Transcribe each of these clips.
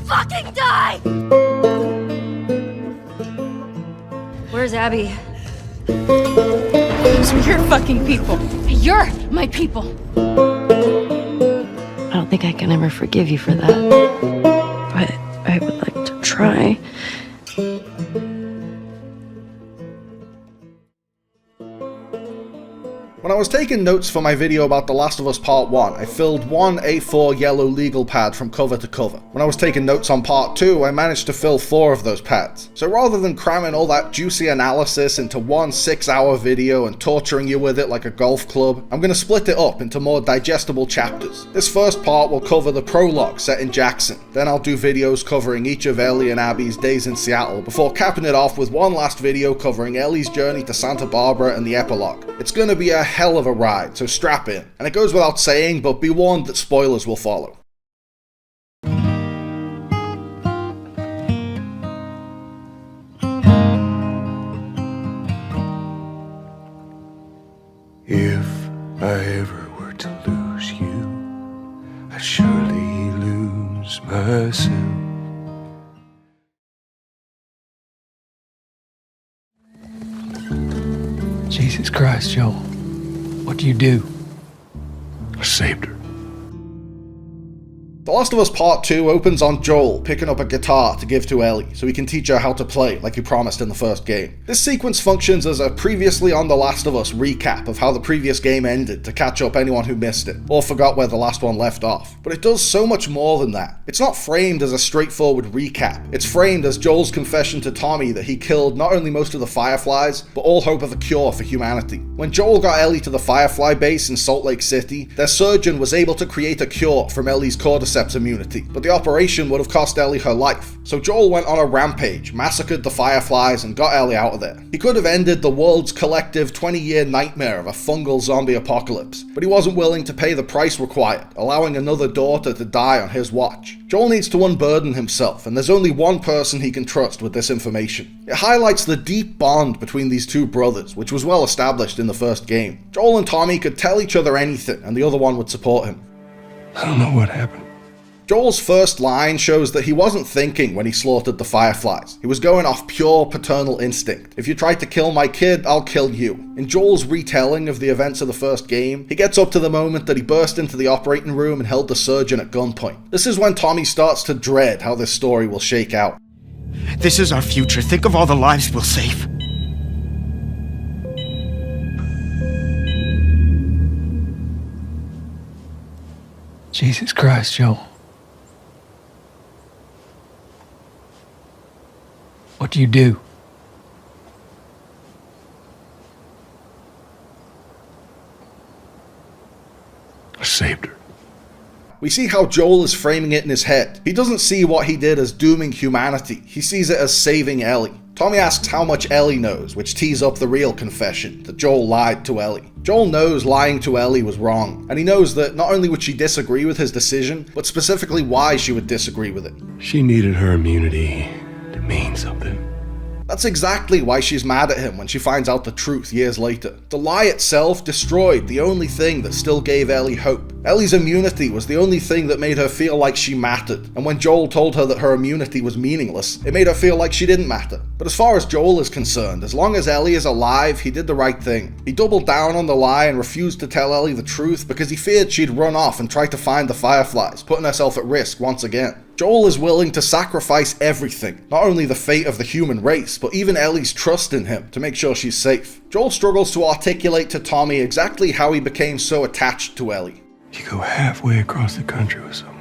fucking die! Where's Abby? Those are your fucking people. You're my people. I don't think I can ever forgive you for that, but I would like to try. When I was taking notes for my video about The Last of Us Part 1, I filled one A4 yellow legal pad from cover to cover. When I was taking notes on Part 2, I managed to fill 4 of those pads. So rather than cramming all that juicy analysis into one 6-hour video and torturing you with it like a golf club, I'm going to split it up into more digestible chapters. This first part will cover the prologue set in Jackson. Then I'll do videos covering each of Ellie and Abby's days in Seattle, before capping it off with one last video covering Ellie's journey to Santa Barbara and the epilogue. It's going to be a hell of a ride, so strap in. And it goes without saying, but be warned that spoilers will follow. If I ever were to lose you, I'd surely lose myself. Jesus Christ, Joel. What do you do? I saved her. The Last of Us Part 2 opens on Joel picking up a guitar to give to Ellie so he can teach her how to play like he promised in the first game. This sequence functions as a previously on The Last of Us recap of how the previous game ended to catch up anyone who missed it, or forgot where the last one left off. But it does so much more than that. It's not framed as a straightforward recap, it's framed as Joel's confession to Tommy that he killed not only most of the Fireflies, but all hope of a cure for humanity. When Joel got Ellie to the Firefly base in Salt Lake City, their surgeon was able to create a cure from Ellie's cordyceps immunity, but the operation would have cost Ellie her life. So Joel went on a rampage, massacred the Fireflies, and got Ellie out of there. He could have ended the world's collective 20-year nightmare of a fungal zombie apocalypse, but he wasn't willing to pay the price required, allowing another daughter to die on his watch. Joel needs to unburden himself, and there's only one person he can trust with this information. It highlights the deep bond between these two brothers, which was well established in the first game. Joel and Tommy could tell each other anything, and the other one would support him. I don't know what happened. Joel's first line shows that he wasn't thinking when he slaughtered the Fireflies. He was going off pure paternal instinct. If you try to kill my kid, I'll kill you. In Joel's retelling of the events of the first game, he gets up to the moment that he burst into the operating room and held the surgeon at gunpoint. This is when Tommy starts to dread how this story will shake out. This is our future. Think of all the lives we'll save. Jesus Christ, Joel. What do you do? I saved her. We see how Joel is framing it in his head. He doesn't see what he did as dooming humanity. He sees it as saving Ellie. Tommy asks how much Ellie knows, which tees up the real confession, that Joel lied to Ellie. Joel knows lying to Ellie was wrong, and he knows that not only would she disagree with his decision, but specifically why she would disagree with it. She needed her immunity to mean something. That's exactly why she's mad at him when she finds out the truth years later. The lie itself destroyed the only thing that still gave Ellie hope. Ellie's immunity was the only thing that made her feel like she mattered, and when Joel told her that her immunity was meaningless, it made her feel like she didn't matter. But as far as Joel is concerned, as long as Ellie is alive, he did the right thing. He doubled down on the lie and refused to tell Ellie the truth because he feared she'd run off and try to find the Fireflies, putting herself at risk once again. Joel is willing to sacrifice everything, not only the fate of the human race, but even Ellie's trust in him to make sure she's safe. Joel struggles to articulate to Tommy exactly how he became so attached to Ellie. You go halfway across the country with someone.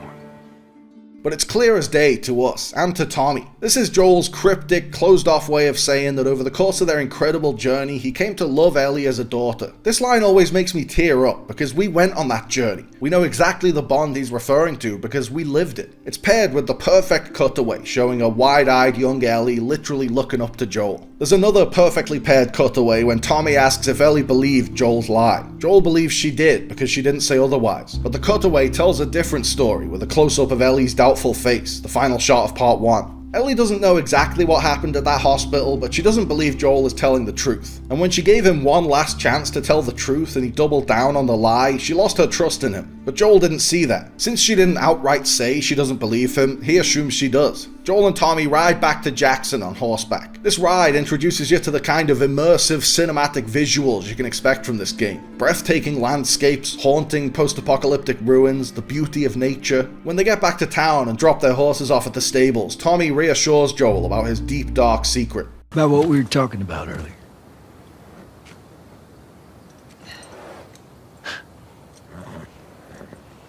But it's clear as day to us, and to Tommy. This is Joel's cryptic, closed-off way of saying that over the course of their incredible journey, he came to love Ellie as a daughter. This line always makes me tear up, because we went on that journey. We know exactly the bond he's referring to, because we lived it. It's paired with the perfect cutaway, showing a wide-eyed young Ellie literally looking up to Joel. There's another perfectly paired cutaway when Tommy asks if Ellie believed Joel's lie. Joel believes she did, because she didn't say otherwise. But the cutaway tells a different story, with a close-up of Ellie's doubtful face, the final shot of part 1. Ellie doesn't know exactly what happened at that hospital, but she doesn't believe Joel is telling the truth. And when she gave him one last chance to tell the truth and he doubled down on the lie, she lost her trust in him. But Joel didn't see that. Since she didn't outright say she doesn't believe him, he assumes she does. Joel and Tommy ride back to Jackson on horseback. This ride introduces you to the kind of immersive cinematic visuals you can expect from this game. Breathtaking landscapes, haunting post-apocalyptic ruins, the beauty of nature. When they get back to town and drop their horses off at the stables, Tommy reassures Joel about his deep dark secret. About what we were talking about earlier.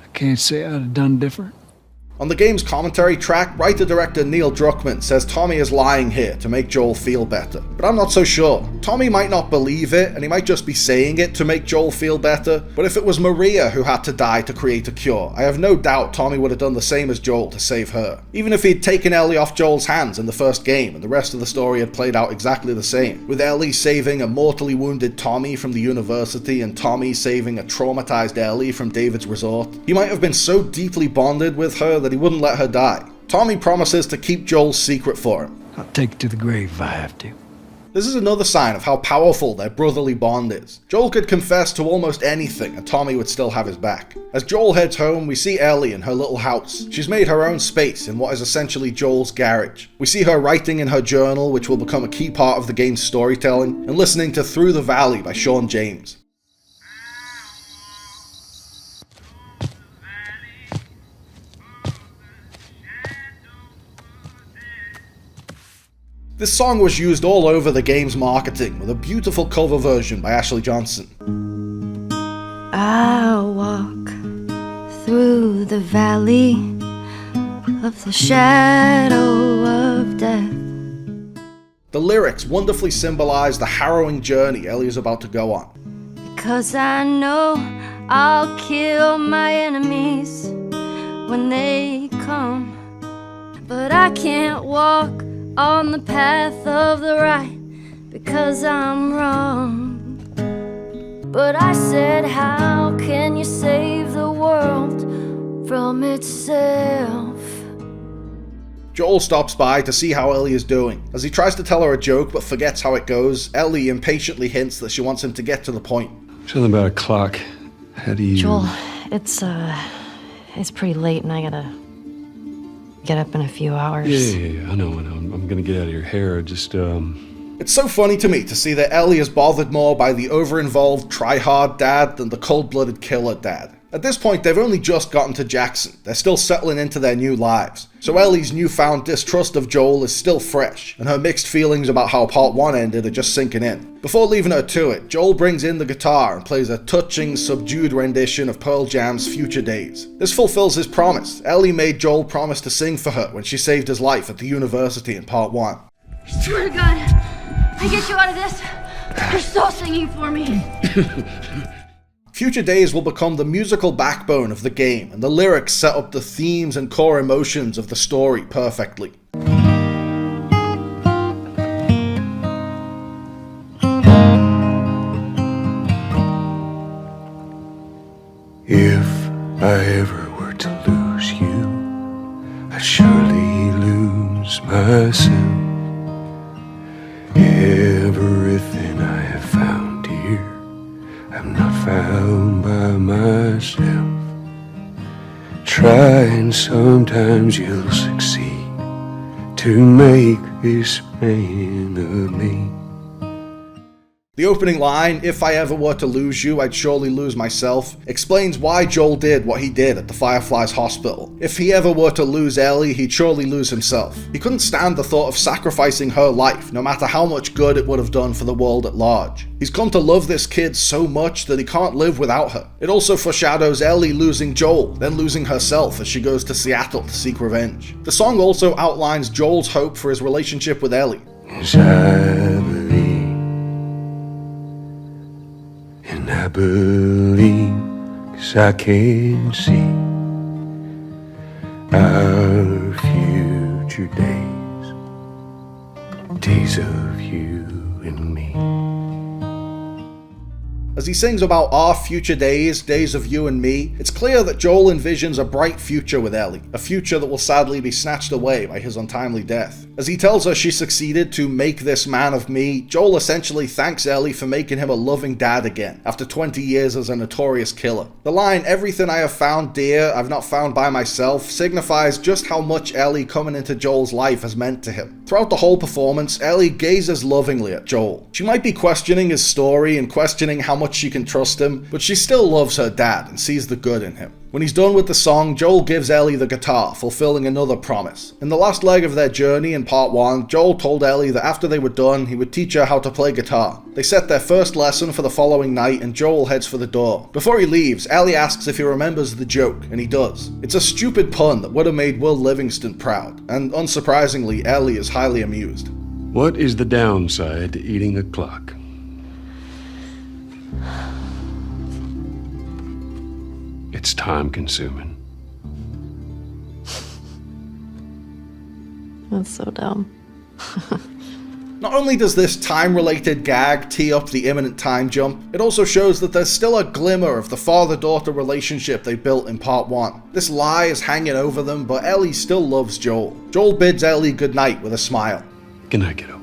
I can't say I'd have done different. On the game's commentary track, writer-director Neil Druckmann says Tommy is lying here to make Joel feel better. But I'm not so sure. Tommy might not believe it, and he might just be saying it to make Joel feel better, but if it was Maria who had to die to create a cure, I have no doubt Tommy would have done the same as Joel to save her. Even if he'd taken Ellie off Joel's hands in the first game, and the rest of the story had played out exactly the same, with Ellie saving a mortally wounded Tommy from the university and Tommy saving a traumatized Ellie from David's resort, he might have been so deeply bonded with her that he wouldn't let her die. Tommy promises to keep Joel's secret for him. I'll take it to the grave if I have to. This is another sign of how powerful their brotherly bond is. Joel could confess to almost anything and Tommy would still have his back. As Joel heads home, we see Ellie in her little house. She's made her own space in what is essentially Joel's garage. We see her writing in her journal, which will become a key part of the game's storytelling, and listening to Through the Valley by Sean James. This song was used all over the game's marketing, with a beautiful cover version by Ashley Johnson. I'll walk through the valley of the shadow of death. The lyrics wonderfully symbolize the harrowing journey Ellie is about to go on. Because I know I'll kill my enemies when they come. But I can't walk on the path of the right because I'm wrong. But I said, how can you save the world from itself? Joel stops by to see how Ellie is doing. As he tries to tell her a joke but forgets how it goes, Ellie impatiently hints that she wants him to get to the point. Something about a clock. How do you... Joel, it's pretty late and I gotta get up in a few hours. Yeah, I know. I'm gonna get out of your hair. Just, It's so funny to me to see that Ellie is bothered more by the over-involved try-hard dad than the cold-blooded killer dad. At this point, they've only just gotten to Jackson. They're still settling into their new lives. So Ellie's newfound distrust of Joel is still fresh, and her mixed feelings about how part 1 ended are just sinking in. Before leaving her to it, Joel brings in the guitar and plays a touching, subdued rendition of Pearl Jam's Future Days. This fulfills his promise. Ellie made Joel promise to sing for her when she saved his life at the university in part 1. I swear to God, I get you out of this. You're still singing for me. Future Days will become the musical backbone of the game, and the lyrics set up the themes and core emotions of the story perfectly. if I ever were to lose you, I'd surely lose myself. Everything I have found here, I'm not found by myself. Try and sometimes you'll succeed to make this man of me. The opening line, "If I ever were to lose you, I'd surely lose myself," explains why Joel did what he did at the Fireflies hospital. If he ever were to lose Ellie, he'd surely lose himself. He couldn't stand the thought of sacrificing her life, no matter how much good it would have done for the world at large. He's come to love this kid so much that he can't live without her. It also foreshadows Ellie losing Joel, then losing herself as she goes to Seattle to seek revenge. The song also outlines Joel's hope for his relationship with Ellie. Yes, I believe, and I believe, 'cause I can see our future days, days of you and me. As he sings about our future days, days of you and me, it's clear that Joel envisions a bright future with Ellie, a future that will sadly be snatched away by his untimely death. As he tells her she succeeded to make this man of me, Joel essentially thanks Ellie for making him a loving dad again, after 20 years as a notorious killer. The line, "Everything I have found dear, I've not found by myself," signifies just how much Ellie coming into Joel's life has meant to him. Throughout the whole performance, Ellie gazes lovingly at Joel. She might be questioning his story and questioning how much she can trust him, but she still loves her dad and sees the good in him. When he's done with the song, Joel gives Ellie the guitar, fulfilling another promise. In the last leg of their journey in part 1, Joel told Ellie that after they were done, he would teach her how to play guitar. They set their first lesson for the following night, and Joel heads for the door. Before he leaves, Ellie asks if he remembers the joke, and he does. It's a stupid pun that would have made Will Livingston proud, and unsurprisingly, Ellie is highly amused. What is the downside to eating a clock? It's time consuming. That's so dumb. Not only does this time-related gag tee up the imminent time jump, it also shows that there's still a glimmer of the father-daughter relationship they built in part 1. This lie is hanging over them, but Ellie still loves Joel. Joel bids Ellie goodnight with a smile. Good night, kiddo.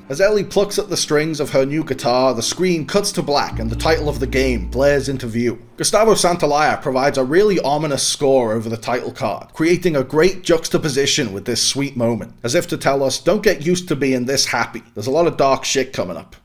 As Ellie plucks at the strings of her new guitar, the screen cuts to black and the title of the game blares into view. Gustavo Santaolalla provides a really ominous score over the title card, creating a great juxtaposition with this sweet moment, as if to tell us, don't get used to being this happy, there's a lot of dark shit coming up.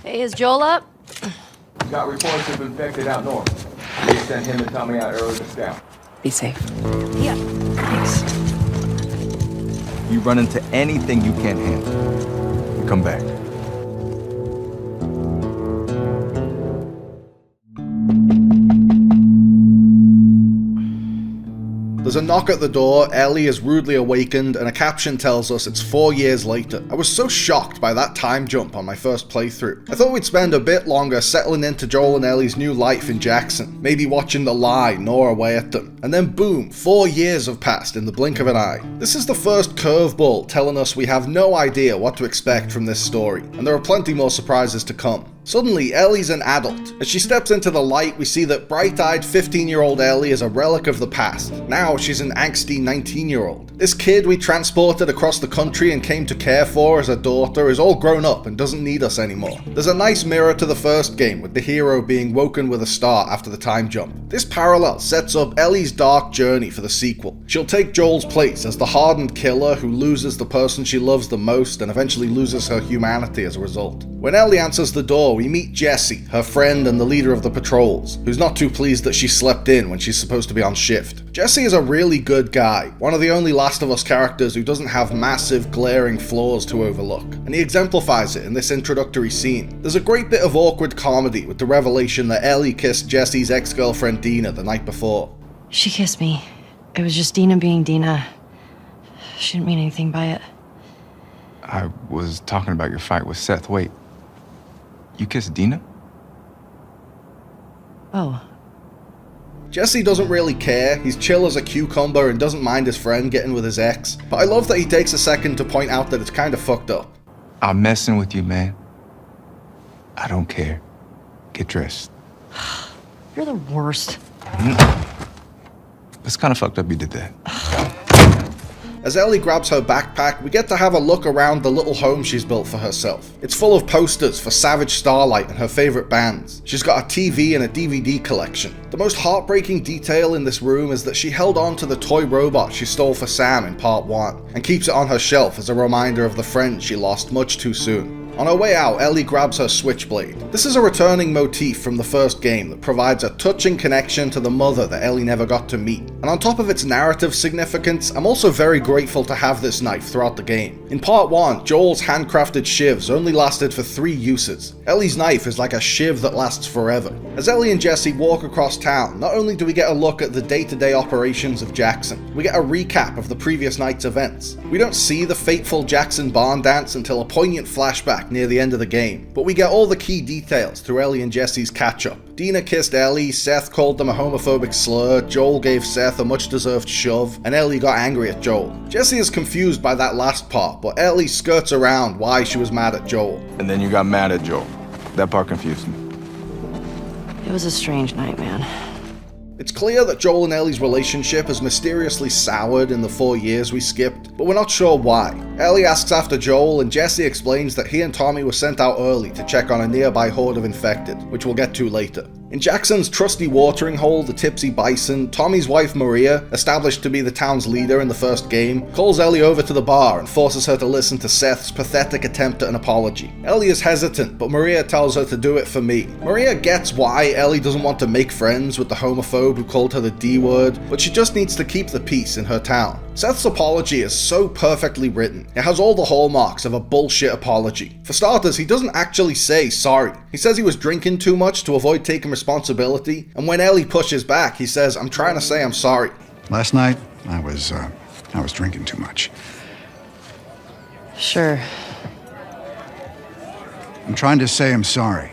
Hey, is Joel up? Got reports of infected out north. They sent him and Tommy out early to scout. Be safe. Yeah, thanks. You run into anything you can't handle, you come back. There's a knock at the door, Ellie is rudely awakened, and a caption tells us it's 4 years later. I was so shocked by that time jump on my first playthrough. I thought we'd spend a bit longer settling into Joel and Ellie's new life in Jackson, maybe watching the lie gnaw away at them. And then boom, 4 years have passed in the blink of an eye. This is the first curveball telling us we have no idea what to expect from this story, and there are plenty more surprises to come. Suddenly, Ellie's an adult. As she steps into the light, we see that bright-eyed 15-year-old Ellie is a relic of the past. Now she's an angsty 19-year-old. This kid we transported across the country and came to care for as a daughter is all grown up and doesn't need us anymore. There's a nice mirror to the first game, with the hero being woken with a start after the time jump. This parallel sets up Ellie's dark journey for the sequel. She'll take Joel's place as the hardened killer who loses the person she loves the most and eventually loses her humanity as a result. When Ellie answers the door, we meet Jessie, her friend and the leader of the patrols, who's not too pleased that she slept in when she's supposed to be on shift. Jesse is a really good guy, one of the only Last of Us characters who doesn't have massive, glaring flaws to overlook, and he exemplifies it in this introductory scene. There's a great bit of awkward comedy with the revelation that Ellie kissed Jesse's ex-girlfriend Dina the night before. She kissed me. It was just Dina being Dina. She didn't mean anything by it. I was talking about your fight with Seth. Wait, you kissed Dina? Oh. Jesse doesn't really care, he's chill as a cucumber and doesn't mind his friend getting with his ex, but I love that he takes a second to point out that it's kinda fucked up. I'm messing with you, man. I don't care. Get dressed. You're the worst. It's kind of fucked up you did that. As Ellie grabs her backpack, we get to have a look around the little home she's built for herself. It's full of posters for Savage Starlight and her favorite bands. She's got a TV and a DVD collection. The most heartbreaking detail in this room is that she held on to the toy robot she stole for Sam in part 1, and keeps it on her shelf as a reminder of the friend she lost much too soon. On her way out, Ellie grabs her switchblade. This is a returning motif from the first game that provides a touching connection to the mother that Ellie never got to meet. And on top of its narrative significance, I'm also very grateful to have this knife throughout the game. In part 1, Joel's handcrafted shivs only lasted for 3 uses. Ellie's knife is like a shiv that lasts forever. As Ellie and Jesse walk across town, not only do we get a look at the day-to-day operations of Jackson, we get a recap of the previous night's events. We don't see the fateful Jackson barn dance until a poignant flashback flashback near the end of the game, but we get all the key details through Ellie and Jesse's catch-up. Dina kissed Ellie, Seth called them a homophobic slur, Joel gave Seth a much-deserved shove, and Ellie got angry at Joel. Jesse is confused by that last part, but Ellie skirts around why she was mad at Joel. And then you got mad at Joel. That part confused me. It was a strange night, man. It's clear that Joel and Ellie's relationship has mysteriously soured in the 4 years we skipped, but we're not sure why. Ellie asks after Joel, and Jesse explains that he and Tommy were sent out early to check on a nearby horde of infected, which we'll get to later. In Jackson's trusty watering hole, the Tipsy Bison, Tommy's wife Maria, established to be the town's leader in the first game, calls Ellie over to the bar and forces her to listen to Seth's pathetic attempt at an apology. Ellie is hesitant, but Maria tells her to do it for me. Maria gets why Ellie doesn't want to make friends with the homophobe who called her the D-word, but she just needs to keep the peace in her town. Seth's apology is so perfectly written. It has all the hallmarks of a bullshit apology. For starters, he doesn't actually say sorry. He says he was drinking too much to avoid taking responsibility, and when Ellie pushes back, he says, "I'm trying to say I'm sorry." Last night, I was drinking too much. Sure. I'm trying to say I'm sorry.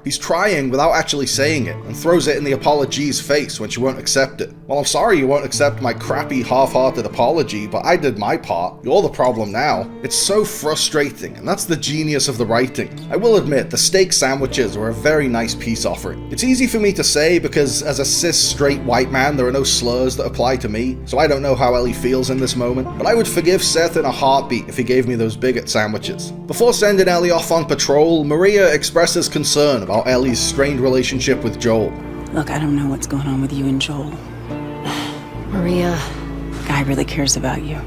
He's trying without actually saying it, and throws it in the apology's face when she won't accept it. "Well, I'm sorry you won't accept my crappy, half-hearted apology, but I did my part. You're the problem now." It's so frustrating, and that's the genius of the writing. I will admit, the steak sandwiches were a very nice peace offering. It's easy for me to say because as a cis straight white man, there are no slurs that apply to me, so I don't know how Ellie feels in this moment, but I would forgive Seth in a heartbeat if he gave me those bigot sandwiches. Before sending Ellie off on patrol, Maria expresses concern about Ellie's strained relationship with Joel. Look, I don't know what's going on with you and Joel. Maria. Guy really cares about you.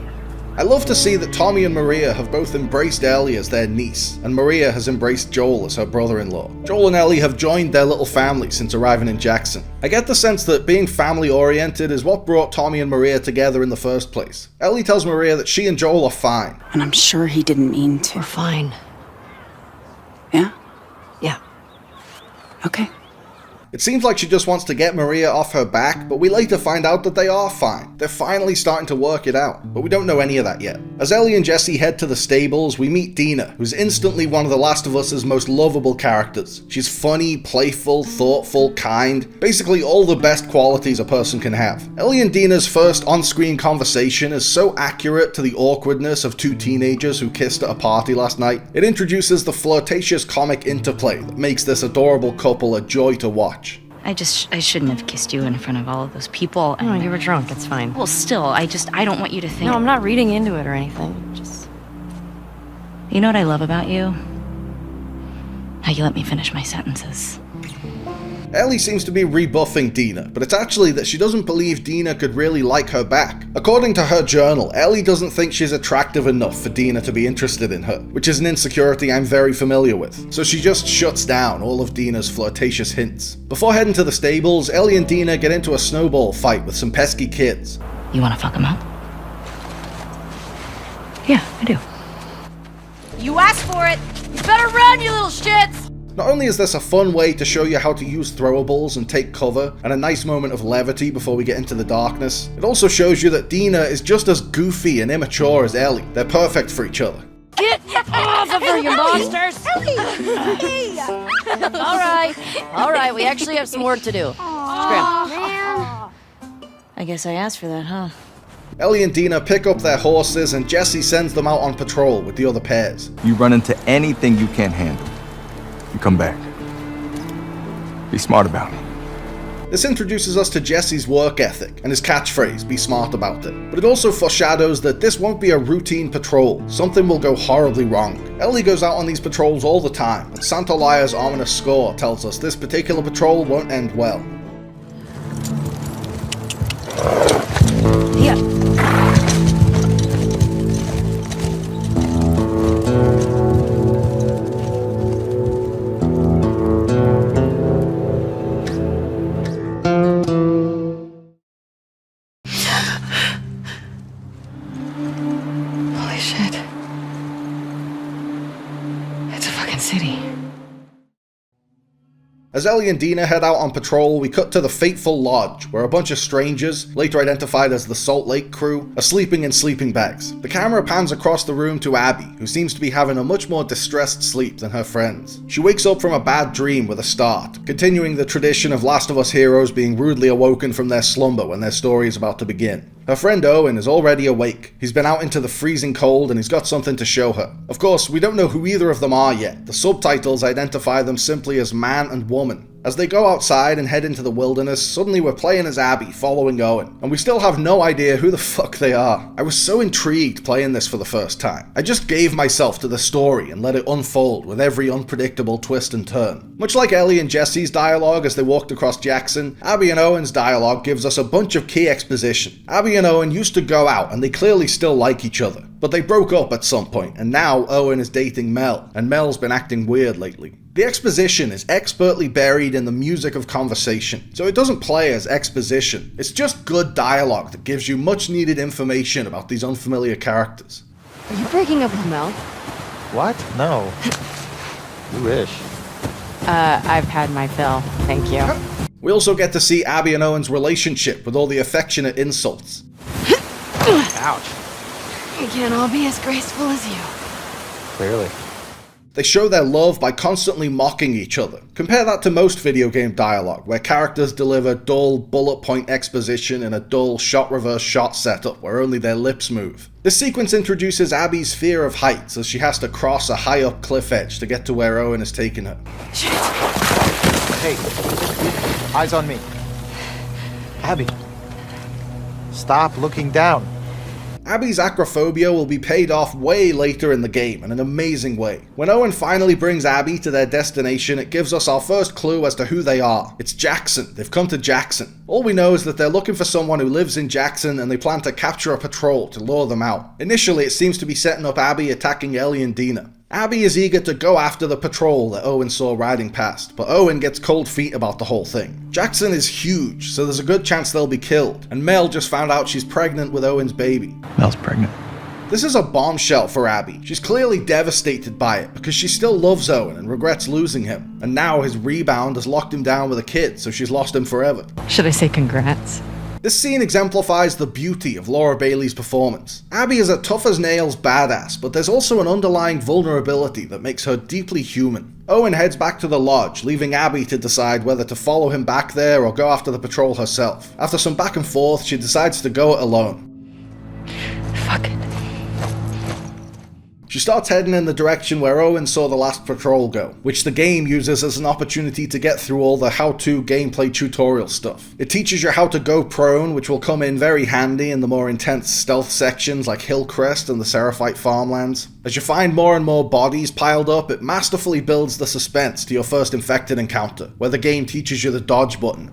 I love to see that Tommy and Maria have both embraced Ellie as their niece, and Maria has embraced Joel as her brother-in-law. Joel and Ellie have joined their little family since arriving in Jackson. I get the sense that being family-oriented is what brought Tommy and Maria together in the first place. Ellie tells Maria that she and Joel are fine. And I'm sure he didn't mean to. We're fine. Yeah? Yeah. Okay. It seems like she just wants to get Maria off her back, but we later find out that they are fine. They're finally starting to work it out, but we don't know any of that yet. As Ellie and Jesse head to the stables, we meet Dina, who's instantly one of The Last of Us' most lovable characters. She's funny, playful, thoughtful, kind, basically all the best qualities a person can have. Ellie and Dina's first on-screen conversation is so accurate to the awkwardness of two teenagers who kissed at a party last night. It introduces the flirtatious comic interplay that makes this adorable couple a joy to watch. I shouldn't have kissed you in front of all of those people. No, you were drunk. It's fine. Well, still, I don't want you to think. No, I'm not reading into it or anything. Just... You know what I love about you? How you let me finish my sentences. Ellie seems to be rebuffing Dina, but it's actually that she doesn't believe Dina could really like her back. According to her journal, Ellie doesn't think she's attractive enough for Dina to be interested in her, which is an insecurity I'm very familiar with, so she just shuts down all of Dina's flirtatious hints. Before heading to the stables, Ellie and Dina get into a snowball fight with some pesky kids. You wanna fuck him up? Yeah, I do. You asked for it! You better run, you little shits! Not only is this a fun way to show you how to use throwables and take cover, and a nice moment of levity before we get into the darkness, it also shows you that Dina is just as goofy and immature as Ellie. They're perfect for each other. Get off of her, you monsters! All right, we actually have some work to do. Scram. I guess I asked for that, huh? Ellie and Dina pick up their horses and Jesse sends them out on patrol with the other pairs. You run into anything you can't handle, you come back. Be smart about it. This introduces us to Jesse's work ethic and his catchphrase, "be smart about it." But it also foreshadows that this won't be a routine patrol. Something will go horribly wrong. Ellie goes out on these patrols all the time, and Santolaya's ominous score tells us this particular patrol won't end well. Yeah. Holy shit. It's a fucking city. As Ellie and Dina head out on patrol, we cut to the fateful lodge, where a bunch of strangers, later identified as the Salt Lake crew, are sleeping in sleeping bags. The camera pans across the room to Abby, who seems to be having a much more distressed sleep than her friends. She wakes up from a bad dream with a start, continuing the tradition of Last of Us heroes being rudely awoken from their slumber when their story is about to begin. Her friend Owen is already awake. He's been out into the freezing cold and he's got something to show her. Of course, we don't know who either of them are yet. The subtitles identify them simply as man and woman. As they go outside and head into the wilderness, suddenly we're playing as Abby, following Owen, and we still have no idea who the fuck they are. I was so intrigued playing this for the first time. I just gave myself to the story and let it unfold with every unpredictable twist and turn. Much like Ellie and Jesse's dialogue as they walked across Jackson, Abby and Owen's dialogue gives us a bunch of key exposition. Abby and Owen used to go out and they clearly still like each other, but they broke up at some point, and now Owen is dating Mel, and Mel's been acting weird lately. The exposition is expertly buried in the music of conversation, so it doesn't play as exposition. It's just good dialogue that gives you much needed information about these unfamiliar characters. Are you breaking up with Mel? What? No. You wish. I've had my fill, thank you. We also get to see Abby and Owen's relationship with all the affectionate insults. Ouch. We can't all be as graceful as you. Clearly. They show their love by constantly mocking each other. Compare that to most video game dialogue, where characters deliver dull bullet point exposition in a dull shot reverse shot setup where only their lips move. This sequence introduces Abby's fear of heights as she has to cross a high up cliff edge to get to where Owen has taken her. Hey, eyes on me. Abby, stop looking down. Abby's acrophobia will be paid off way later in the game in an amazing way. When Owen finally brings Abby to their destination, it gives us our first clue as to who they are. It's Jackson. They've come to Jackson. All we know is that they're looking for someone who lives in Jackson and they plan to capture a patrol to lure them out. Initially, it seems to be setting up Abby attacking Ellie and Dina. Abby is eager to go after the patrol that Owen saw riding past, but Owen gets cold feet about the whole thing. Jackson is huge, so there's a good chance they'll be killed, and Mel just found out she's pregnant with Owen's baby. Mel's pregnant. This is a bombshell for Abby. She's clearly devastated by it because she still loves Owen and regrets losing him, and now his rebound has locked him down with a kid, so she's lost him forever. Should I say congrats? This scene exemplifies the beauty of Laura Bailey's performance. Abby is a tough-as-nails badass, but there's also an underlying vulnerability that makes her deeply human. Owen heads back to the lodge, leaving Abby to decide whether to follow him back there or go after the patrol herself. After some back and forth, she decides to go it alone. Fuck it. She starts heading in the direction where Owen saw the last patrol go, which the game uses as an opportunity to get through all the how-to gameplay tutorial stuff. It teaches you how to go prone, which will come in very handy in the more intense stealth sections like Hillcrest and the Seraphite farmlands. As you find more and more bodies piled up, it masterfully builds the suspense to your first infected encounter, where the game teaches you the dodge button.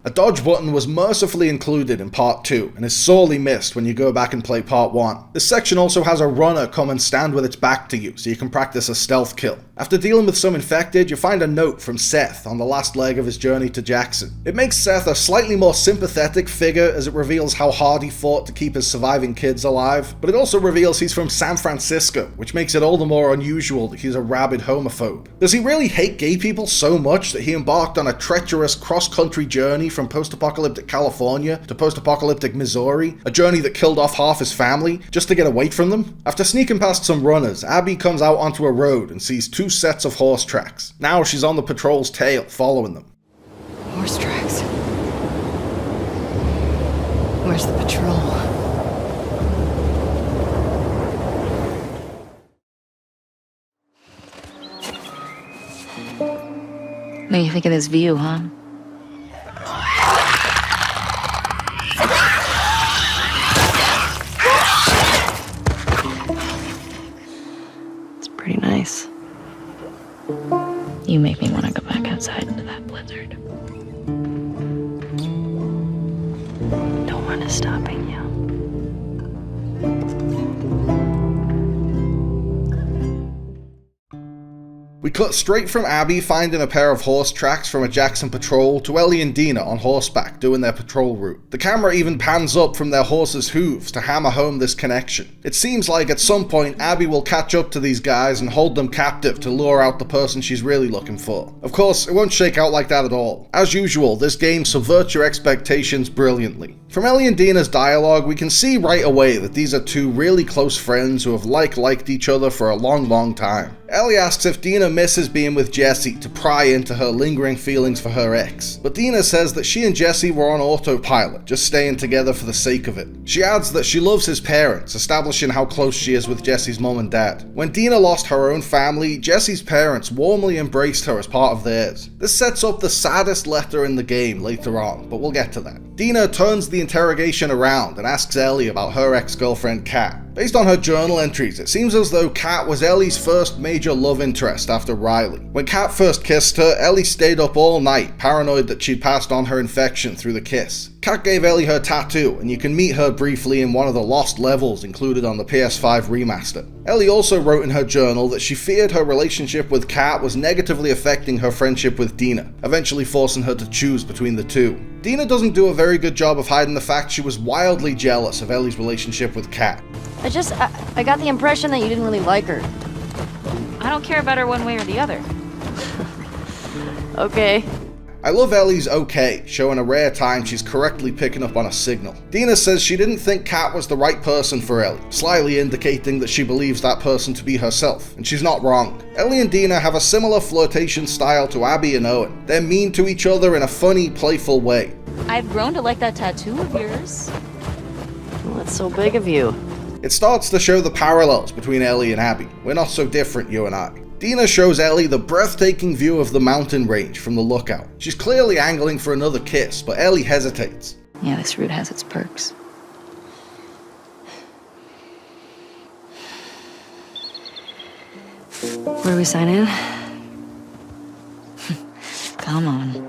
A dodge button was mercifully included in Part 2 and is sorely missed when you go back and play Part 1. This section also has a runner come and stand with its back to you so you can practice a stealth kill. After dealing with some infected, you find a note from Seth on the last leg of his journey to Jackson. It makes Seth a slightly more sympathetic figure as it reveals how hard he fought to keep his surviving kids alive, but it also reveals he's from San Francisco, which makes it all the more unusual that he's a rabid homophobe. Does he really hate gay people so much that he embarked on a treacherous cross-country journey from post-apocalyptic California to post-apocalyptic Missouri, a journey that killed off half his family, just to get away from them? After sneaking past some runners, Abby comes out onto a road and sees 2 sets of horse tracks. Now she's on the patrol's tail, following them. Horse tracks. Where's the patrol? What do you think of this view, huh? It's pretty nice. You make me want to go back outside into that blizzard. No one is stopping you. We cut straight from Abby finding a pair of horse tracks from a Jackson patrol to Ellie and Dina on horseback doing their patrol route. The camera even pans up from their horses' hooves to hammer home this connection. It seems like at some point Abby will catch up to these guys and hold them captive to lure out the person she's really looking for. Of course, it won't shake out like that at all. As usual, this game subverts your expectations brilliantly. From Ellie and Dina's dialogue, we can see right away that these are two really close friends who have liked each other for a long time. Ellie asks if Dina misses being with Jesse to pry into her lingering feelings for her ex, but Dina says that she and Jesse were on autopilot, just staying together for the sake of it. She adds that she loves his parents, establishing how close she is with Jesse's mom and dad. When Dina lost her own family, Jesse's parents warmly embraced her as part of theirs. This sets up the saddest letter in the game later on, but we'll get to that. Dina turns the interrogation around and asks Ellie about her ex-girlfriend Kat. Based on her journal entries, it seems as though Kat was Ellie's first major love interest after Riley. When Kat first kissed her, Ellie stayed up all night, paranoid that she'd passed on her infection through the kiss. Kat gave Ellie her tattoo, and you can meet her briefly in one of the lost levels included on the PS5 remaster. Ellie also wrote in her journal that she feared her relationship with Kat was negatively affecting her friendship with Dina, eventually forcing her to choose between the two. Dina doesn't do a very good job of hiding the fact she was wildly jealous of Ellie's relationship with Kat. I got the impression that you didn't really like her. I don't care about her one way or the other. Okay. I love Ellie's okay, showing a rare time she's correctly picking up on a signal. Dina says she didn't think Kat was the right person for Ellie, slyly indicating that she believes that person to be herself, and she's not wrong. Ellie and Dina have a similar flirtation style to Abby and Owen. They're mean to each other in a funny, playful way. I've grown to like that tattoo of yours. Well, that's so big of you. It starts to show the parallels between Ellie and Abby. We're not so different, you and I. Dina shows Ellie the breathtaking view of the mountain range from the lookout. She's clearly angling for another kiss, but Ellie hesitates. Yeah, this route has its perks. Where do we sign in? Come on.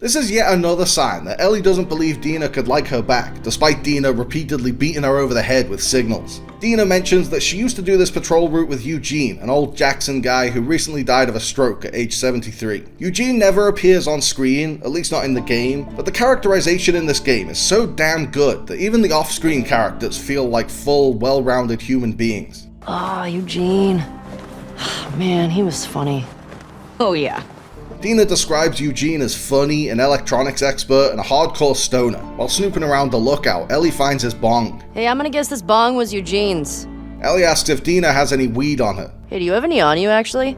This is yet another sign that Ellie doesn't believe Dina could like her back, despite Dina repeatedly beating her over the head with signals. Dina mentions that she used to do this patrol route with Eugene, an old Jackson guy who recently died of a stroke at age 73. Eugene never appears on screen, at least not in the game, but the characterization in this game is so damn good that even the off-screen characters feel like full, well-rounded human beings. Oh, Eugene. Man, he was funny. Oh yeah. Dina describes Eugene as funny, an electronics expert, and a hardcore stoner. While snooping around the lookout, Ellie finds his bong. Hey, I'm gonna guess this bong was Eugene's. Ellie asks if Dina has any weed on her. Hey, do you have any on you, actually?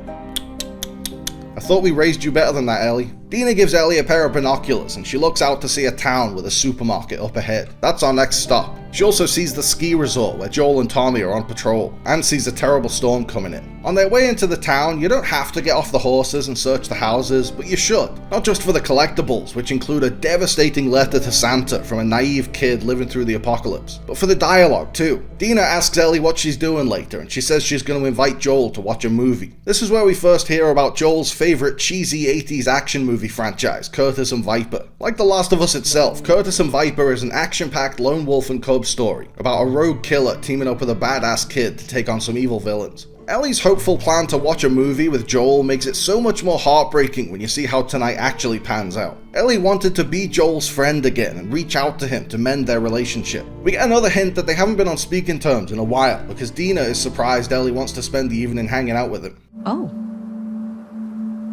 I thought we raised you better than that, Ellie. Dina gives Ellie a pair of binoculars and she looks out to see a town with a supermarket up ahead. That's our next stop. She also sees the ski resort where Joel and Tommy are on patrol, and sees a terrible storm coming in. On their way into the town, you don't have to get off the horses and search the houses, but you should. Not just for the collectibles, which include a devastating letter to Santa from a naive kid living through the apocalypse, but for the dialogue too. Dina asks Ellie what she's doing later, and she says she's going to invite Joel to watch a movie. This is where we first hear about Joel's favorite cheesy 80s action movie franchise, Curtis and Viper. Like The Last of Us itself, Curtis and Viper is an action-packed lone wolf and cub story about a rogue killer teaming up with a badass kid to take on some evil villains. Ellie's hopeful plan to watch a movie with Joel makes it so much more heartbreaking when you see how tonight actually pans out. Ellie wanted to be Joel's friend again and reach out to him to mend their relationship. We get another hint that they haven't been on speaking terms in a while, because Dina is surprised Ellie wants to spend the evening hanging out with him. Oh.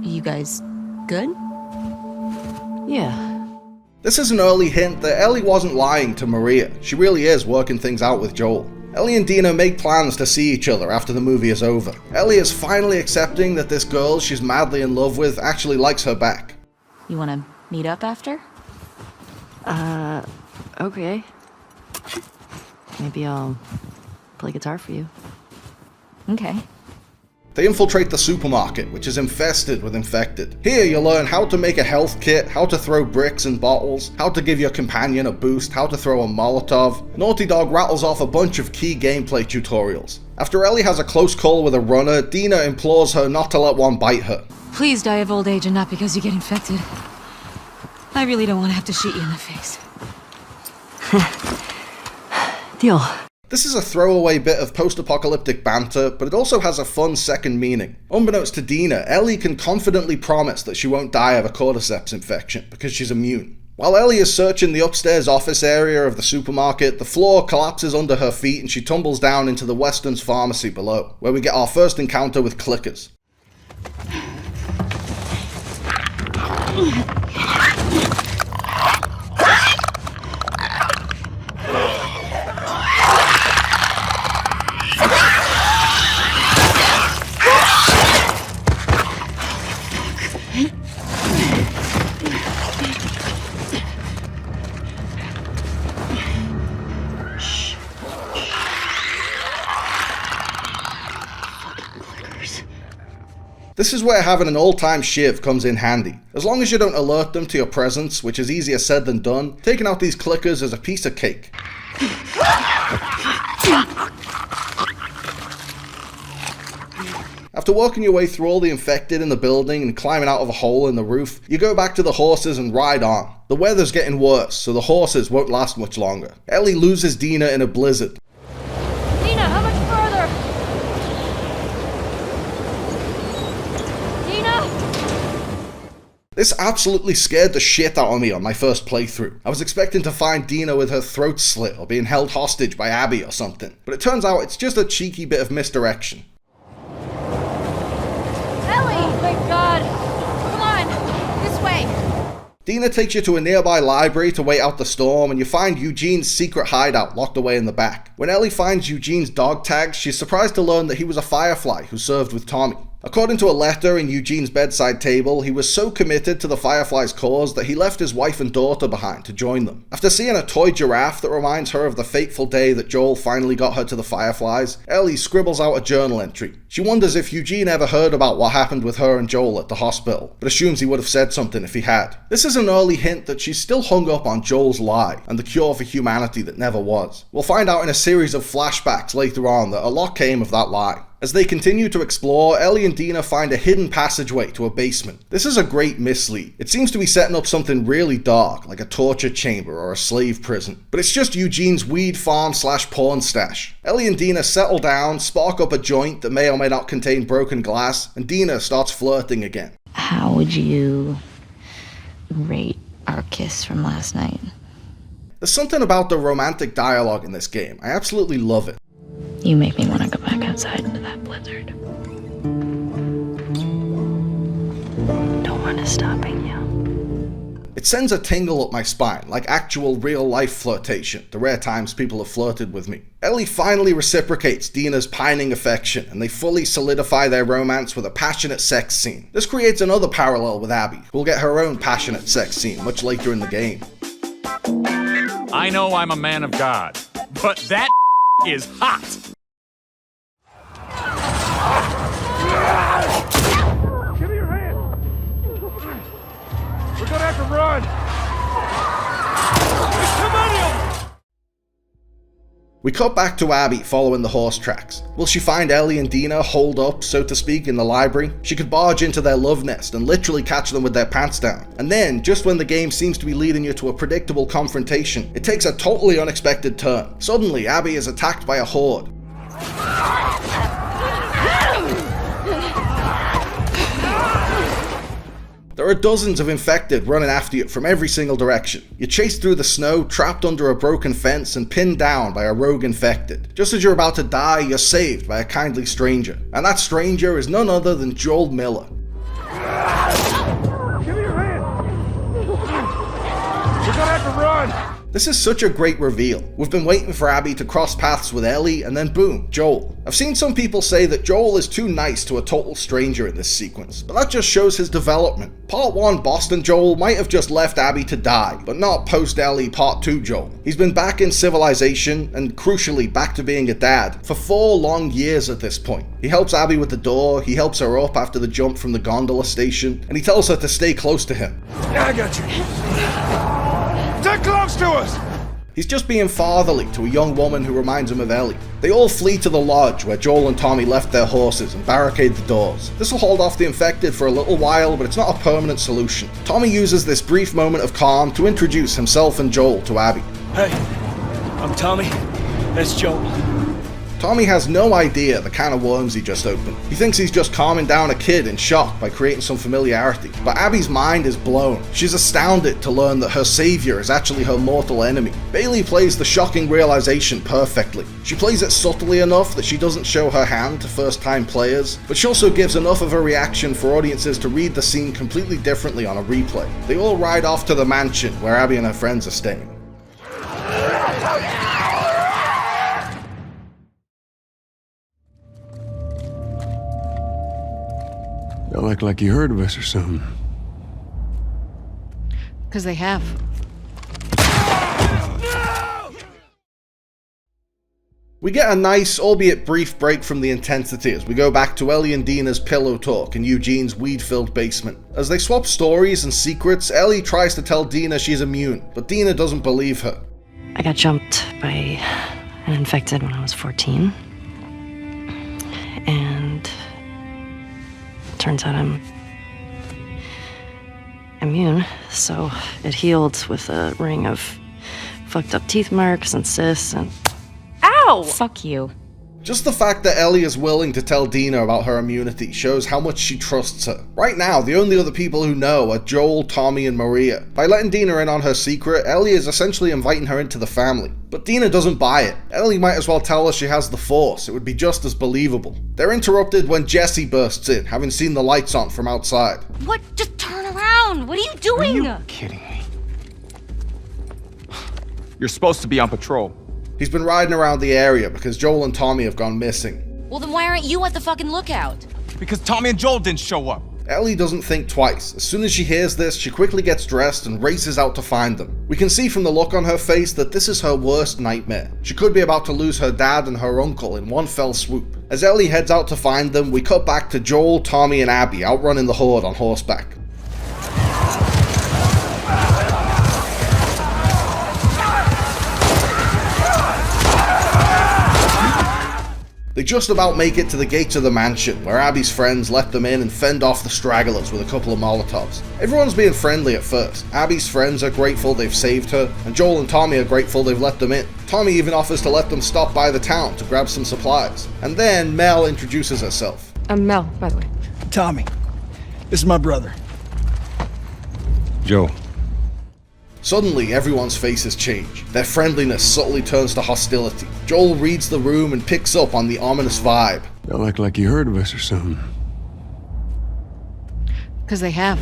You guys good? Yeah. This is an early hint that Ellie wasn't lying to Maria. She really is working things out with Joel. Ellie and Dina make plans to see each other after the movie is over. Ellie is finally accepting that this girl she's madly in love with actually likes her back. You wanna meet up after? Okay. Maybe I'll play guitar for you. Okay. They infiltrate the supermarket, which is infested with infected. Here you learn how to make a health kit, how to throw bricks and bottles, how to give your companion a boost, how to throw a Molotov. Naughty Dog rattles off a bunch of key gameplay tutorials. After Ellie has a close call with a runner, Dina implores her not to let one bite her. Please die of old age and not because you get infected. I really don't want to have to shoot you in the face. Deal. This is a throwaway bit of post-apocalyptic banter, but it also has a fun second meaning. Unbeknownst to Dina, Ellie can confidently promise that she won't die of a cordyceps infection because she's immune. While Ellie is searching the upstairs office area of the supermarket, the floor collapses under her feet and she tumbles down into the Weston's pharmacy below, where we get our first encounter with clickers. This is where having an all-time shiv comes in handy. As long as you don't alert them to your presence, which is easier said than done, taking out these clickers is a piece of cake. After working your way through all the infected in the building and climbing out of a hole in the roof, you go back to the horses and ride on. The weather's getting worse, so the horses won't last much longer. Ellie loses Dina in a blizzard. Dina, how much further? Dina? This absolutely scared the shit out of me on my first playthrough. I was expecting to find Dina with her throat slit or being held hostage by Abby or something, but it turns out it's just a cheeky bit of misdirection. Ellie! Thank God! Come on! This way! Dina takes you to a nearby library to wait out the storm, and you find Eugene's secret hideout locked away in the back. When Ellie finds Eugene's dog tags, she's surprised to learn that he was a Firefly who served with Tommy. According to a letter in Eugene's bedside table, he was so committed to the Firefly's cause that he left his wife and daughter behind to join them. After seeing a toy giraffe that reminds her of the fateful day that Joel finally got her to the Fireflies, Ellie scribbles out a journal entry. She wonders if Eugene ever heard about what happened with her and Joel at the hospital, but assumes he would have said something if he had. This is an early hint that she's still hung up on Joel's lie and the cure for humanity that never was. We'll find out in a series of flashbacks later on that a lot came of that lie. As they continue to explore, Ellie and Dina find a hidden passageway to a basement. This is a great mislead. It seems to be setting up something really dark, like a torture chamber or a slave prison. But it's just Eugene's weed farm / porn stash. Ellie and Dina settle down, spark up a joint that may or may not contain broken glass, and Dina starts flirting again. How would you rate our kiss from last night? There's something about the romantic dialogue in this game. I absolutely love it. You make me want to go back outside into that blizzard. Don't want to stopping you. It sends a tingle up my spine, like actual real-life flirtation, the rare times people have flirted with me. Ellie finally reciprocates Dina's pining affection, and they fully solidify their romance with a passionate sex scene. This creates another parallel with Abby, who will get her own passionate sex scene much later in the game. I know I'm a man of God, but that is hot! Give me your hand! We're gonna have to run! Come on, you! We cut back to Abby following the horse tracks. Will she find Ellie and Dina holed up, so to speak, in the library? She could barge into their love nest and literally catch them with their pants down. And then, just when the game seems to be leading you to a predictable confrontation, it takes a totally unexpected turn. Suddenly, Abby is attacked by a horde. There are dozens of infected running after you from every single direction. You're chased through the snow, trapped under a broken fence, and pinned down by a rogue infected. Just as you're about to die, you're saved by a kindly stranger. And that stranger is none other than Joel Miller. Give me your hand! We're gonna have to run! This is such a great reveal. We've been waiting for Abby to cross paths with Ellie, and then boom, Joel. I've seen some people say that Joel is too nice to a total stranger in this sequence, but that just shows his development. Part 1 Boston Joel might have just left Abby to die, but not post-Ellie Part 2 Joel. He's been back in civilization, and crucially back to being a dad, for 4 long years at this point. He helps Abby with the door, he helps her up after the jump from the gondola station, and he tells her to stay close to him. Yeah, I got you. Stay close to us! He's just being fatherly to a young woman who reminds him of Ellie. They all flee to the lodge where Joel and Tommy left their horses and barricade the doors. This will hold off the infected for a little while, but it's not a permanent solution. Tommy uses this brief moment of calm to introduce himself and Joel to Abby. Hey, I'm Tommy. That's Joel. Tommy has no idea the can of worms he just opened. He thinks he's just calming down a kid in shock by creating some familiarity, but Abby's mind is blown. She's astounded to learn that her savior is actually her mortal enemy. Bailey plays the shocking realization perfectly. She plays it subtly enough that she doesn't show her hand to first-time players, but she also gives enough of a reaction for audiences to read the scene completely differently on a replay. They all ride off to the mansion where Abby and her friends are staying. Y'all act like you heard of us or something. Because they have. We get a nice, albeit brief, break from the intensity as we go back to Ellie and Dina's pillow talk in Eugene's weed-filled basement. As they swap stories and secrets, Ellie tries to tell Dina she's immune, but Dina doesn't believe her. I got jumped by an infected when I was 14. And turns out I'm immune, so it healed with a ring of fucked up teeth marks and cysts and... Ow! Fuck you. Just the fact that Ellie is willing to tell Dina about her immunity shows how much she trusts her. Right now, the only other people who know are Joel, Tommy, and Maria. By letting Dina in on her secret, Ellie is essentially inviting her into the family. But Dina doesn't buy it. Ellie might as well tell her she has the Force, it would be just as believable. They're interrupted when Jesse bursts in, having seen the lights on from outside. What? Just turn around! What are you doing? Are you kidding me? You're supposed to be on patrol. He's been riding around the area because Joel and Tommy have gone missing. Well, then why aren't you at the fucking lookout? Because Tommy and Joel didn't show up. Ellie doesn't think twice. As soon as she hears this, she quickly gets dressed and races out to find them. We can see from the look on her face that this is her worst nightmare. She could be about to lose her dad and her uncle in one fell swoop. As Ellie heads out to find them, we cut back to Joel, Tommy, and Abby outrunning the Horde on horseback. They just about make it to the gates of the mansion, where Abby's friends let them in and fend off the stragglers with a couple of Molotovs. Everyone's being friendly at first. Abby's friends are grateful they've saved her, and Joel and Tommy are grateful they've let them in. Tommy even offers to let them stop by the town to grab some supplies. And then Mel introduces herself. I'm Mel, by the way. Tommy. This is my brother. Joe. Suddenly, everyone's faces change. Their friendliness subtly turns to hostility. Joel reads the room and picks up on the ominous vibe. Y'all act like you heard of us or something. Because they have.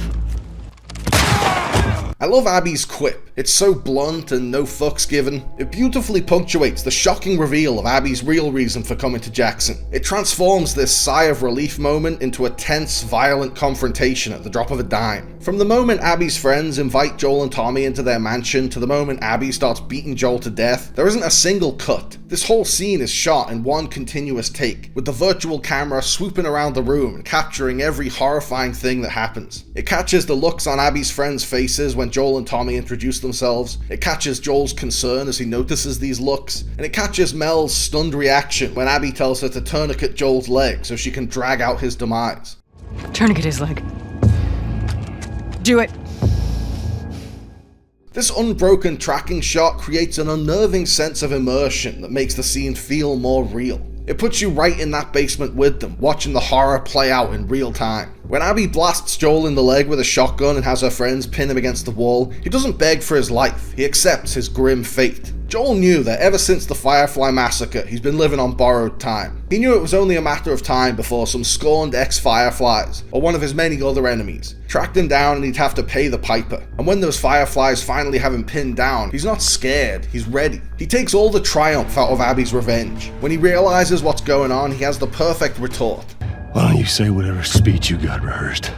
I love Abby's quip. It's so blunt and no fucks given. It beautifully punctuates the shocking reveal of Abby's real reason for coming to Jackson. It transforms this sigh of relief moment into a tense, violent confrontation at the drop of a dime. From the moment Abby's friends invite Joel and Tommy into their mansion to the moment Abby starts beating Joel to death, there isn't a single cut. This whole scene is shot in one continuous take, with the virtual camera swooping around the room and capturing every horrifying thing that happens. It catches the looks on Abby's friends' faces when Joel and Tommy introduce themselves, it catches Joel's concern as he notices these looks, and it catches Mel's stunned reaction when Abby tells her to tourniquet Joel's leg so she can drag out his demise. Tourniquet his leg. Do it. This unbroken tracking shot creates an unnerving sense of immersion that makes the scene feel more real. It puts you right in that basement with them, watching the horror play out in real time. When Abby blasts Joel in the leg with a shotgun and has her friends pin him against the wall, he doesn't beg for his life, he accepts his grim fate. Joel knew that ever since the Firefly massacre, he's been living on borrowed time. He knew it was only a matter of time before some scorned ex-Fireflies, or one of his many other enemies, tracked him down and he'd have to pay the piper. And when those Fireflies finally have him pinned down, he's not scared, he's ready. He takes all the triumph out of Abby's revenge. When he realizes what's going on, he has the perfect retort. Why don't you say whatever speech you got rehearsed?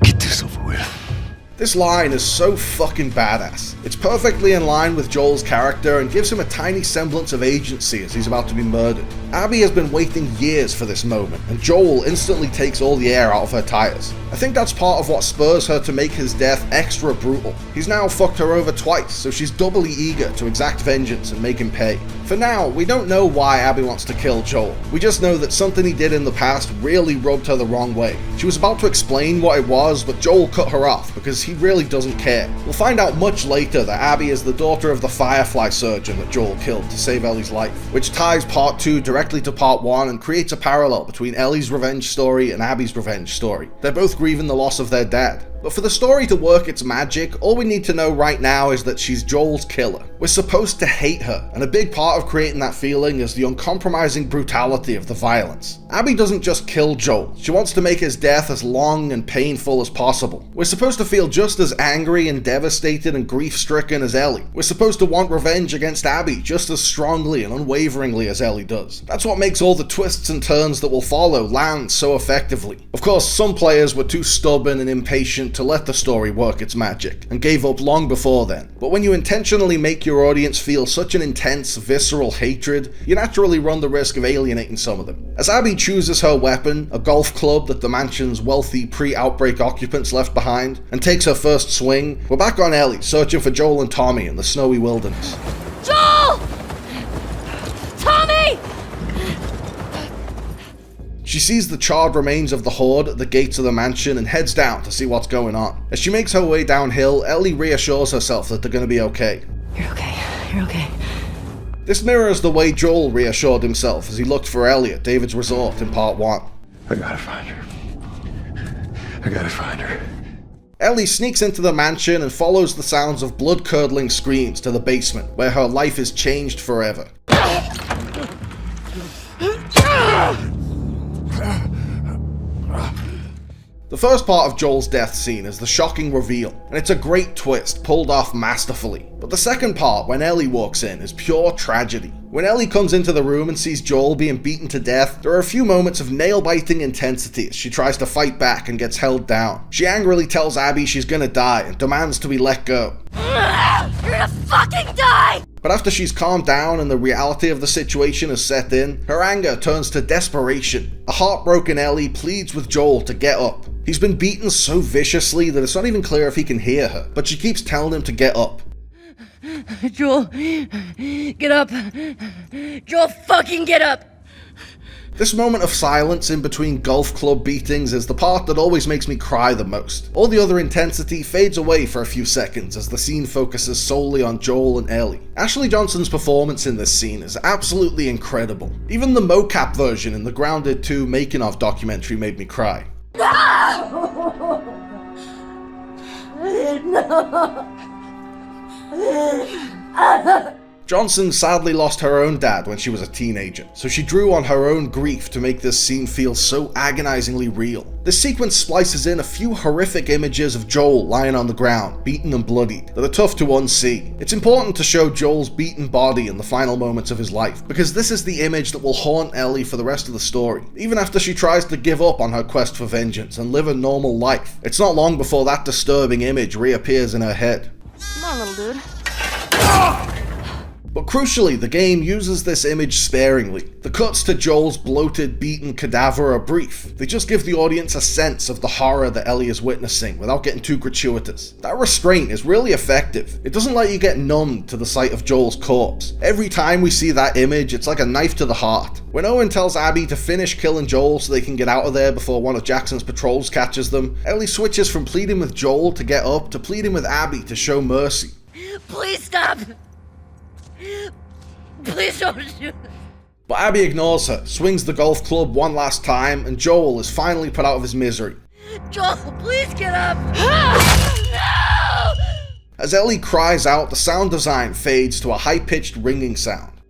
Get this over with. This line is so fucking badass. It's perfectly in line with Joel's character and gives him a tiny semblance of agency as he's about to be murdered. Abby has been waiting years for this moment, and Joel instantly takes all the air out of her tires. I think that's part of what spurs her to make his death extra brutal. He's now fucked her over twice, so she's doubly eager to exact vengeance and make him pay. For now, we don't know why Abby wants to kill Joel. We just know that something he did in the past really rubbed her the wrong way. She was about to explain what it was, but Joel cut her off because he really doesn't care. We'll find out much later that Abby is the daughter of the Firefly surgeon that Joel killed to save Ellie's life, which ties part 2 directly to part 1 and creates a parallel between Ellie's revenge story and Abby's revenge story. They're both grieving the loss of their dad. But for the story to work its magic, all we need to know right now is that she's Joel's killer. We're supposed to hate her, and a big part of creating that feeling is the uncompromising brutality of the violence. Abby doesn't just kill Joel, she wants to make his death as long and painful as possible. We're supposed to feel just as angry and devastated and grief-stricken as Ellie. We're supposed to want revenge against Abby just as strongly and unwaveringly as Ellie does. That's what makes all the twists and turns that will follow land so effectively. Of course, some players were too stubborn and impatient to let the story work its magic, and gave up long before then. But when you intentionally make your audience feel such an intense, visceral hatred, you naturally run the risk of alienating some of them. As Abby chooses her weapon, a golf club that the mansion's wealthy pre-outbreak occupants left behind, and takes her first swing, we're back on Ellie, searching for Joel and Tommy in the snowy wilderness. Joel! Tommy! She sees the charred remains of the Horde at the gates of the mansion and heads down to see what's going on. As she makes her way downhill, Ellie reassures herself that they're going to be okay. You're okay. You're okay. This mirrors the way Joel reassured himself as he looked for Ellie at David's resort in part 1. I gotta find her. I gotta find her. Ellie sneaks into the mansion and follows the sounds of blood-curdling screams to the basement, where her life is changed forever. The first part of Joel's death scene is the shocking reveal, and it's a great twist, pulled off masterfully. But the second part, when Ellie walks in, is pure tragedy. When Ellie comes into the room and sees Joel being beaten to death, there are a few moments of nail-biting intensity as she tries to fight back and gets held down. She angrily tells Abby she's gonna die and demands to be let go. You're gonna fucking die! But after she's calmed down and the reality of the situation has set in, her anger turns to desperation. A heartbroken Ellie pleads with Joel to get up. He's been beaten so viciously that it's not even clear if he can hear her, but she keeps telling him to get up. Joel, get up. Joel, fucking get up! This moment of silence in between golf club beatings is the part that always makes me cry the most. All the other intensity fades away for a few seconds as the scene focuses solely on Joel and Ellie. Ashley Johnson's performance in this scene is absolutely incredible. Even the mocap version in the Grounded 2 making of documentary made me cry. Johnson sadly lost her own dad when she was a teenager, so she drew on her own grief to make this scene feel so agonizingly real. This sequence splices in a few horrific images of Joel lying on the ground, beaten and bloodied, that are tough to unsee. It's important to show Joel's beaten body in the final moments of his life, because this is the image that will haunt Ellie for the rest of the story, even after she tries to give up on her quest for vengeance and live a normal life. It's not long before that disturbing image reappears in her head. Come on, little dude. But crucially, the game uses this image sparingly. The cuts to Joel's bloated, beaten cadaver are brief. They just give the audience a sense of the horror that Ellie is witnessing without getting too gratuitous. That restraint is really effective. It doesn't let you get numbed to the sight of Joel's corpse. Every time we see that image, it's like a knife to the heart. When Owen tells Abby to finish killing Joel so they can get out of there before one of Jackson's patrols catches them, Ellie switches from pleading with Joel to get up to pleading with Abby to show mercy. Please stop! Please don't shoot. But Abby ignores her, swings the golf club one last time, and Joel is finally put out of his misery. Joel, please get up! No! As Ellie cries out, the sound design fades to a high-pitched ringing sound.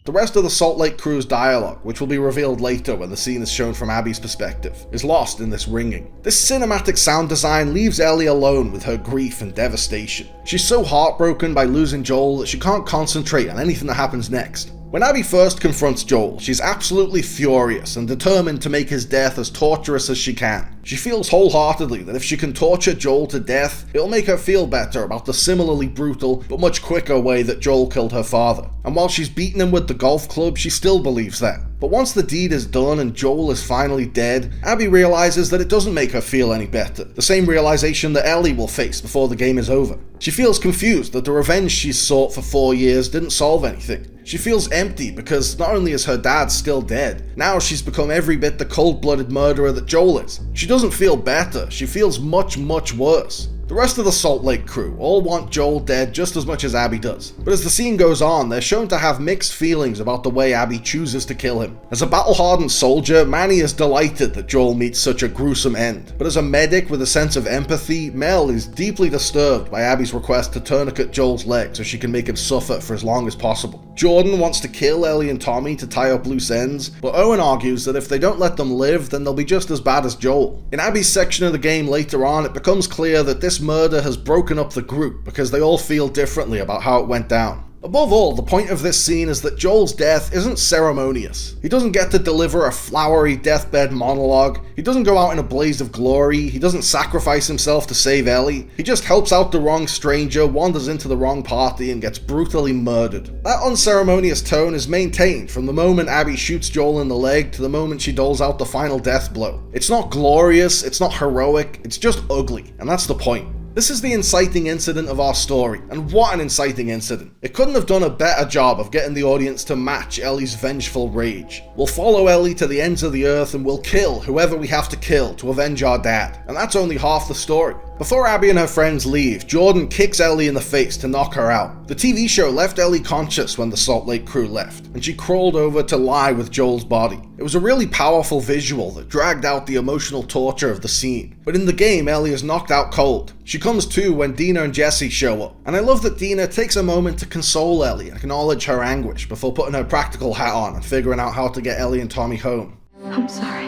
The rest of the Salt Lake Crew's dialogue, which will be revealed later when the scene is shown from Abby's perspective, is lost in this ringing. This cinematic sound design leaves Ellie alone with her grief and devastation. She's so heartbroken by losing Joel that she can't concentrate on anything that happens next. When Abby first confronts Joel, she's absolutely furious and determined to make his death as torturous as she can. She feels wholeheartedly that if she can torture Joel to death, it'll make her feel better about the similarly brutal but much quicker way that Joel killed her father. And while she's beaten him with the golf club, she still believes that. But once the deed is done and Joel is finally dead, Abby realizes that it doesn't make her feel any better. The same realization that Ellie will face before the game is over. She feels confused that the revenge she's sought for 4 years didn't solve anything. She feels empty because not only is her dad still dead, now she's become every bit the cold-blooded murderer that Joel is. She doesn't feel better, she feels much, much worse. The rest of the Salt Lake crew all want Joel dead just as much as Abby does. But as the scene goes on, they're shown to have mixed feelings about the way Abby chooses to kill him. As a battle-hardened soldier, Manny is delighted that Joel meets such a gruesome end. But as a medic with a sense of empathy, Mel is deeply disturbed by Abby's request to tourniquet Joel's leg so she can make him suffer for as long as possible. Jordan wants to kill Ellie and Tommy to tie up loose ends, but Owen argues that if they don't let them live, then they'll be just as bad as Joel. In Abby's section of the game later on, it becomes clear that this murder has broken up the group because they all feel differently about how it went down. Above all, the point of this scene is that Joel's death isn't ceremonious. He doesn't get to deliver a flowery deathbed monologue. He doesn't go out in a blaze of glory. He doesn't sacrifice himself to save Ellie. He just helps out the wrong stranger, wanders into the wrong party, and gets brutally murdered. That unceremonious tone is maintained from the moment Abby shoots Joel in the leg to the moment she doles out the final death blow. It's not glorious, it's not heroic, it's just ugly, and that's the point. This is the inciting incident of our story, and what an inciting incident. It couldn't have done a better job of getting the audience to match Ellie's vengeful rage. We'll follow Ellie to the ends of the earth and we'll kill whoever we have to kill to avenge our dad, and that's only half the story. Before Abby and her friends leave, Jordan kicks Ellie in the face to knock her out. The TV show left Ellie conscious when the Salt Lake crew left, and she crawled over to lie with Joel's body. It was a really powerful visual that dragged out the emotional torture of the scene. But in the game, Ellie is knocked out cold. She comes to when Dina and Jesse show up, and I love that Dina takes a moment to console Ellie and acknowledge her anguish before putting her practical hat on and figuring out how to get Ellie and Tommy home. I'm sorry.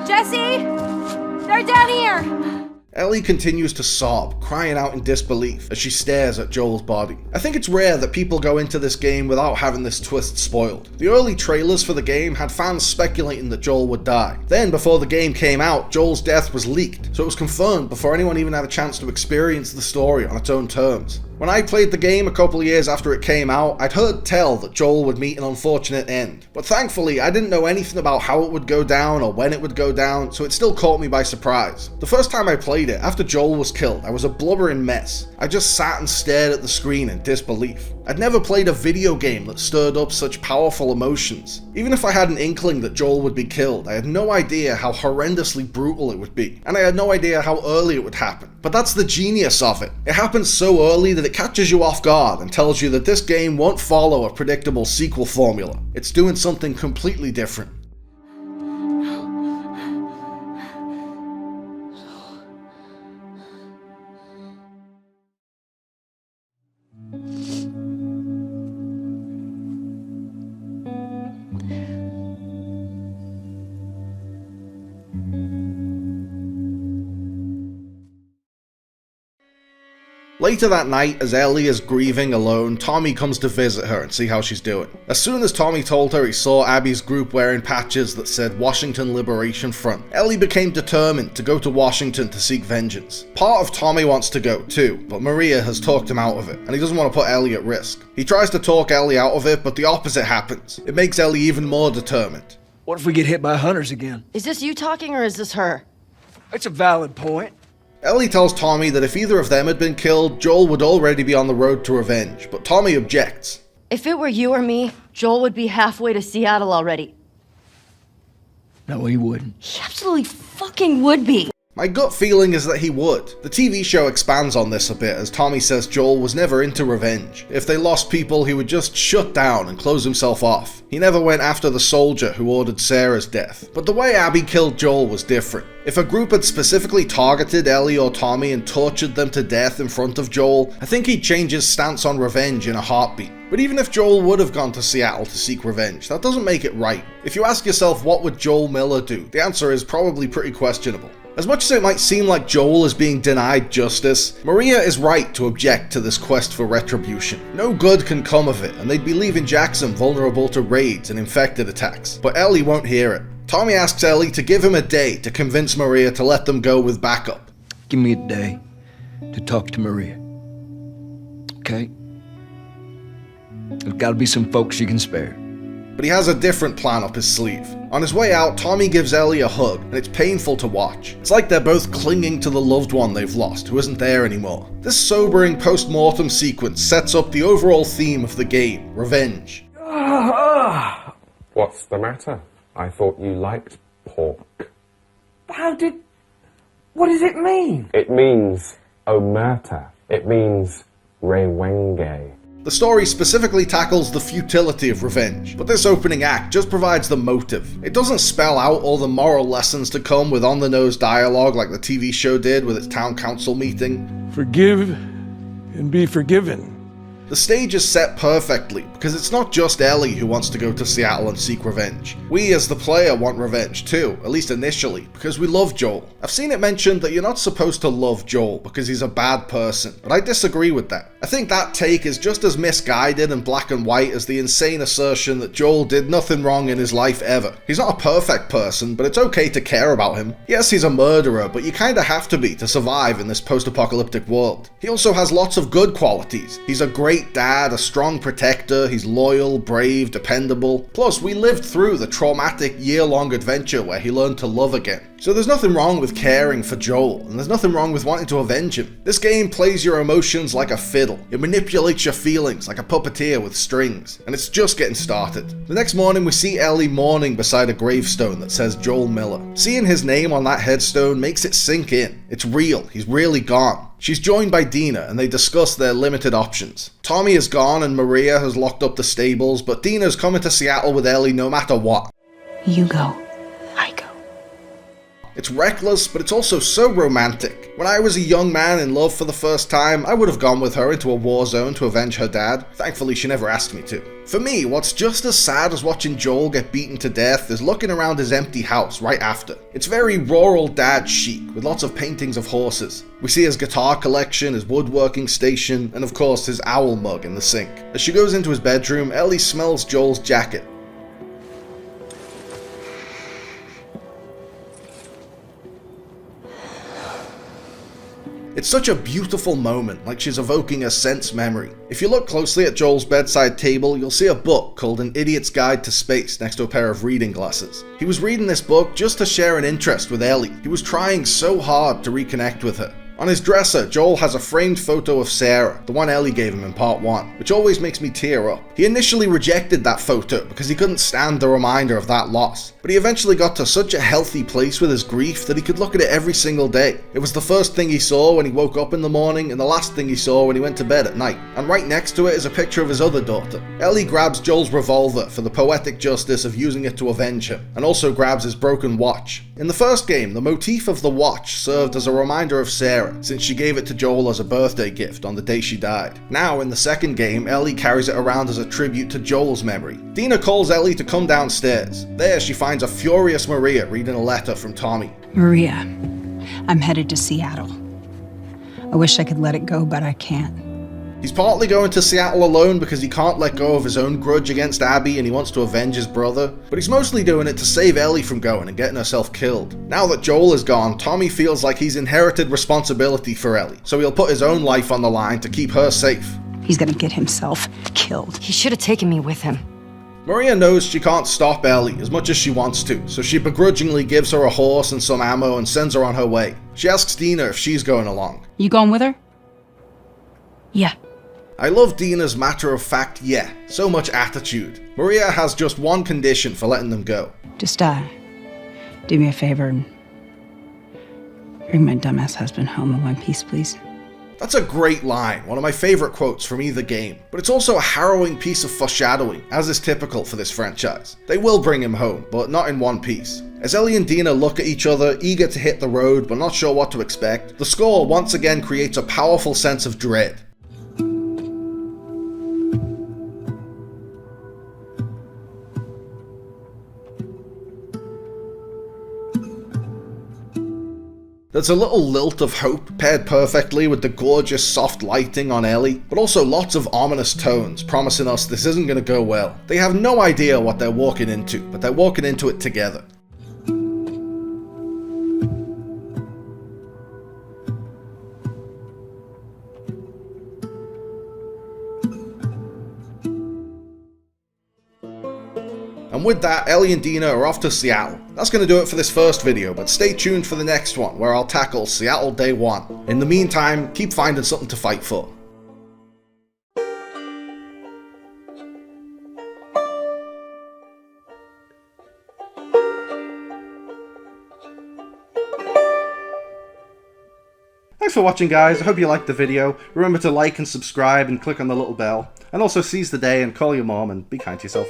Jesse! They're down here! Ellie continues to sob, crying out in disbelief as she stares at Joel's body. I think it's rare that people go into this game without having this twist spoiled. The early trailers for the game had fans speculating that Joel would die. Then, before the game came out, Joel's death was leaked, so it was confirmed before anyone even had a chance to experience the story on its own terms. When I played the game a couple of years after it came out, I'd heard tell that Joel would meet an unfortunate end. But thankfully, I didn't know anything about how it would go down or when it would go down, so it still caught me by surprise. The first time I played it, after Joel was killed, I was a blubbering mess. I just sat and stared at the screen in disbelief. I'd never played a video game that stirred up such powerful emotions. Even if I had an inkling that Joel would be killed, I had no idea how horrendously brutal it would be, and I had no idea how early it would happen. But that's the genius of it. It happens so early that it catches you off guard and tells you that this game won't follow a predictable sequel formula. It's doing something completely different. Later that night, as Ellie is grieving alone, Tommy comes to visit her and see how she's doing. As soon as Tommy told her he saw Abby's group wearing patches that said Washington Liberation Front, Ellie became determined to go to Washington to seek vengeance. Part of Tommy wants to go too, but Maria has talked him out of it, and he doesn't want to put Ellie at risk. He tries to talk Ellie out of it, but the opposite happens. It makes Ellie even more determined. What if we get hit by hunters again? Is this you talking or is this her? It's a valid point. Ellie tells Tommy that if either of them had been killed, Joel would already be on the road to revenge, but Tommy objects. If it were you or me, Joel would be halfway to Seattle already. No, he wouldn't. He absolutely fucking would be. My gut feeling is that he would. The TV show expands on this a bit as Tommy says Joel was never into revenge. If they lost people, he would just shut down and close himself off. He never went after the soldier who ordered Sarah's death. But the way Abby killed Joel was different. If a group had specifically targeted Ellie or Tommy and tortured them to death in front of Joel, I think he'd change his stance on revenge in a heartbeat. But even if Joel would have gone to Seattle to seek revenge, that doesn't make it right. If you ask yourself what would Joel Miller do, the answer is probably pretty questionable. As much as it might seem like Joel is being denied justice, Maria is right to object to this quest for retribution. No good can come of it, and they'd be leaving Jackson vulnerable to raids and infected attacks. But Ellie won't hear it. Tommy asks Ellie to give him a day to convince Maria to let them go with backup. Give me a day to talk to Maria. Okay? There's gotta be some folks you can spare. But he has a different plan up his sleeve. On his way out, Tommy gives Ellie a hug, and it's painful to watch. It's like they're both clinging to the loved one they've lost, who isn't there anymore. This sobering post-mortem sequence sets up the overall theme of the game, revenge. What's the matter? I thought you liked pork. What does it mean? It means omerta. It means rewenge. The story specifically tackles the futility of revenge, but this opening act just provides the motive. It doesn't spell out all the moral lessons to come with on-the-nose dialogue like the TV show did with its town council meeting. Forgive and be forgiven. The stage is set perfectly, because it's not just Ellie who wants to go to Seattle and seek revenge. We as the player want revenge too, at least initially, because we love Joel. I've seen it mentioned that you're not supposed to love Joel because he's a bad person, but I disagree with that. I think that take is just as misguided and black and white as the insane assertion that Joel did nothing wrong in his life ever. He's not a perfect person, but it's okay to care about him. Yes, he's a murderer, but you kinda have to be to survive in this post-apocalyptic world. He also has lots of good qualities. He's a great dad, a strong protector, he's loyal, brave, dependable. Plus, we lived through the traumatic year-long adventure where he learned to love again. So there's nothing wrong with caring for Joel, and there's nothing wrong with wanting to avenge him. This game plays your emotions like a fiddle. It manipulates your feelings like a puppeteer with strings, and it's just getting started. The next morning we see Ellie mourning beside a gravestone that says Joel Miller. Seeing his name on that headstone makes it sink in. It's real, he's really gone. She's joined by Dina, and they discuss their limited options. Tommy is gone and Maria has locked up the stables, but Dina's coming to Seattle with Ellie no matter what. You go, I go. It's reckless, but it's also so romantic. When I was a young man in love for the first time, I would have gone with her into a war zone to avenge her dad. Thankfully, she never asked me to. For me, what's just as sad as watching Joel get beaten to death is looking around his empty house right after. It's very rural dad chic, with lots of paintings of horses. We see his guitar collection, his woodworking station, and of course his owl mug in the sink. As she goes into his bedroom, Ellie smells Joel's jacket. It's such a beautiful moment, like she's evoking a sense memory. If you look closely at Joel's bedside table, you'll see a book called An Idiot's Guide to Space next to a pair of reading glasses. He was reading this book just to share an interest with Ellie. He was trying so hard to reconnect with her. On his dresser, Joel has a framed photo of Sarah, the one Ellie gave him in part 1, which always makes me tear up. He initially rejected that photo because he couldn't stand the reminder of that loss, but he eventually got to such a healthy place with his grief that he could look at it every single day. It was the first thing he saw when he woke up in the morning and the last thing he saw when he went to bed at night. And right next to it is a picture of his other daughter. Ellie grabs Joel's revolver for the poetic justice of using it to avenge him, and also grabs his broken watch. In the first game, the motif of the watch served as a reminder of Sarah, since she gave it to Joel as a birthday gift on the day she died. Now, in the second game, Ellie carries it around as a tribute to Joel's memory. Dina calls Ellie to come downstairs. There, she finds a furious Maria reading a letter from Tommy. Maria, I'm headed to Seattle. I wish I could let it go, but I can't. He's partly going to Seattle alone because he can't let go of his own grudge against Abby and he wants to avenge his brother, but he's mostly doing it to save Ellie from going and getting herself killed. Now that Joel is gone, Tommy feels like he's inherited responsibility for Ellie, so he'll put his own life on the line to keep her safe. He's gonna get himself killed. He should have taken me with him. Maria knows she can't stop Ellie as much as she wants to, so she begrudgingly gives her a horse and some ammo and sends her on her way. She asks Dina if she's going along. You going with her? Yeah. I love Dina's matter-of-fact yeah, so much attitude. Maria has just one condition for letting them go. Just, do me a favor and bring my dumbass husband home in one piece, please. That's a great line, one of my favorite quotes from either game, but it's also a harrowing piece of foreshadowing, as is typical for this franchise. They will bring him home, but not in one piece. As Ellie and Dina look at each other, eager to hit the road but not sure what to expect, the score once again creates a powerful sense of dread. There's a little lilt of hope paired perfectly with the gorgeous soft lighting on Ellie, but also lots of ominous tones promising us this isn't going to go well. They have no idea what they're walking into, but they're walking into it together. And with that, Ellie and Dina are off to Seattle. That's going to do it for this first video, but stay tuned for the next one, where I'll tackle Seattle Day 1. In the meantime, keep finding something to fight for. Thanks for watching, guys. I hope you liked the video. Remember to like and subscribe and click on the little bell. And also seize the day and call your mom and be kind to yourself.